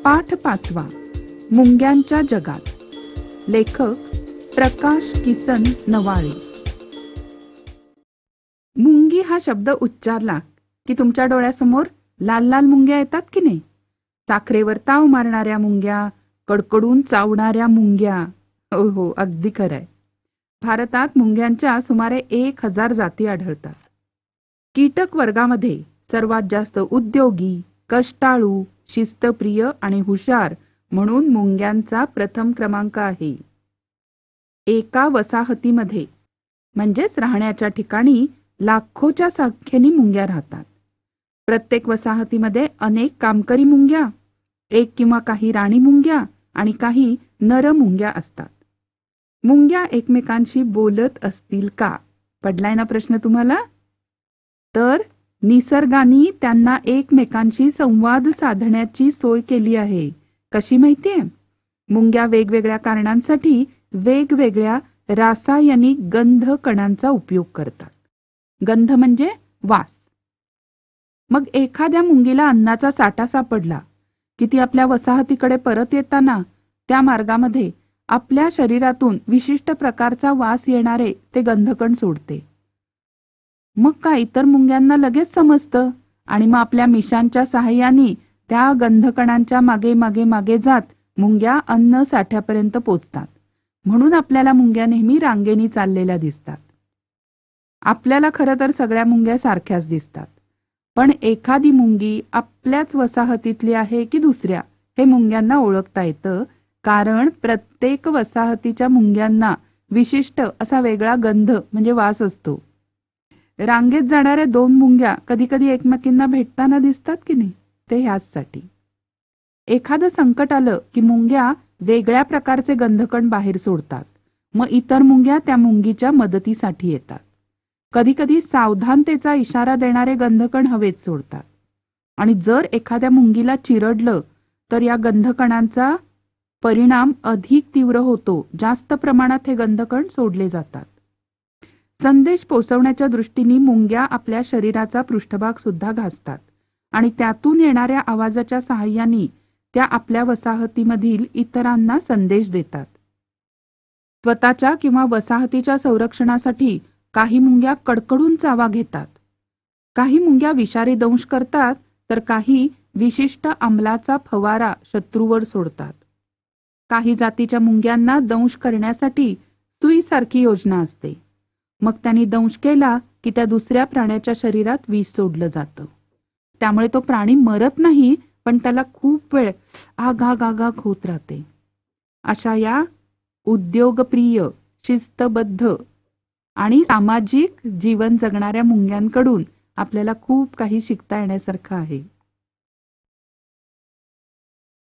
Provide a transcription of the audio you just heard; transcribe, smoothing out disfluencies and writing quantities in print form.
पाठ 5वा मुंग्यांच्या जगात. लेखक प्रकाश किसन नवाळे. मुंगी हा शब्द उच्चारला की तुमच्या डोळ्यासमोर लाल लाल मुंग्या येतात की नाही? साखरेवर ताव मारणाऱ्या मुंग्या, कडकडून चावणाऱ्या मुंग्या. हो हो, अगदी खरंय. भारतात मुंग्यांच्या सुमारे 1000 जाती आढळतात. कीटक वर्गामध्ये सर्वात जास्त उद्योगी, कष्टाळू, शिस्तप्रिय आणि हुशार म्हणून मुंग्यांचा प्रथम क्रमांक आहे. एका वसाहतीमध्ये म्हणजेच राहण्याच्या ठिकाणी लाखोच्या संख्येने मुंग्या राहतात. प्रत्येक वसाहतीमध्ये अनेक कामकरी मुंग्या, एक किंवा काही राणी मुंग्या आणि काही नर मुंग्या असतात. मुंग्या एकमेकांशी बोलत असतील का? पडलाय ना प्रश्न तुम्हाला? तर निसर्गाने त्यांना एकमेकांशी संवाद साधण्याची सोय केली आहे. कशी माहितीये? मुंग्या वेगवेगळ्या कारणांसाठी वेगवेगळ्या रासायनिक गंध कणांचा उपयोग करतात. गंध म्हणजे वास. मग एखाद्या मुंगीला अन्नाचा साठा सापडला की ती आपल्या वसाहतीकडे परत येताना त्या मार्गामध्ये आपल्या शरीरातून विशिष्ट प्रकारचा वास येणारे ते गंधकण सोडते. मग काय इतर मुंग्यांना लगेच समजतं आणि मग आपल्या मिशांच्या सहाय्याने त्या गंधकणांच्या मागे मागे मागे जात मुंग्या अन्न साठ्यापर्यंत पोचतात. म्हणून आपल्याला मुंग्या नेहमी रांगेने चाललेल्या दिसतात. आपल्याला खरं तर सगळ्या मुंग्या सारख्याच दिसतात, पण एखादी मुंगी आपल्याच वसाहतीतली आहे की दुसऱ्या हे मुंग्यांना ओळखता येतं, कारण प्रत्येक वसाहतीच्या मुंग्यांना विशिष्ट असा वेगळा गंध म्हणजे वास असतो. रांगेत जाणाऱ्या 2 मुंग्या कधी कधी एकमेकींना भेटताना दिसतात की नाही, ते ह्याचसाठी. एखादं संकट आलं की मुंग्या वेगळ्या प्रकारचे गंधकण बाहेर सोडतात. मग इतर मुंग्या त्या मुंगीच्या मदतीसाठी येतात. कधी कधी सावधानतेचा इशारा देणारे गंधकण हवेत सोडतात. आणि जर एखाद्या मुंगीला चिरडलं तर या गंधकणांचा परिणाम अधिक तीव्र होतो. जास्त प्रमाणात हे गंधकण सोडले जातात. संदेश पोहोचवण्याच्या दृष्टीने मुंग्या आपल्या शरीराचा पृष्ठभाग सुद्धा घासतात आणि त्यातून येणाऱ्या आवाजाच्या सहाय्याने त्या आपल्या वसाहतीमधील इतरांना संदेश देतात. स्वतःच्या किंवा वसाहतीच्या संरक्षणासाठी काही मुंग्या कडकडून चावा घेतात. काही मुंग्या विषारी दंश करतात तर काही विशिष्ट अंमलाचा फवारा शत्रूवर सोडतात. काही जातीच्या मुंग्यांना दंश करण्यासाठी सुईसारखी योजना असते. मग त्यांनी दंश केला की त्या दुसऱ्या प्राण्याच्या शरीरात विष सोडलं जातं. त्यामुळे तो प्राणी मरत नाही, पण त्याला खूप वेळ आग आग आग आग होत राहते. अशा या उद्योगप्रिय, शिस्तबद्ध आणि सामाजिक जीवन जगणाऱ्या मुंग्यांकडून आपल्याला खूप काही शिकता येण्यासारखं आहे.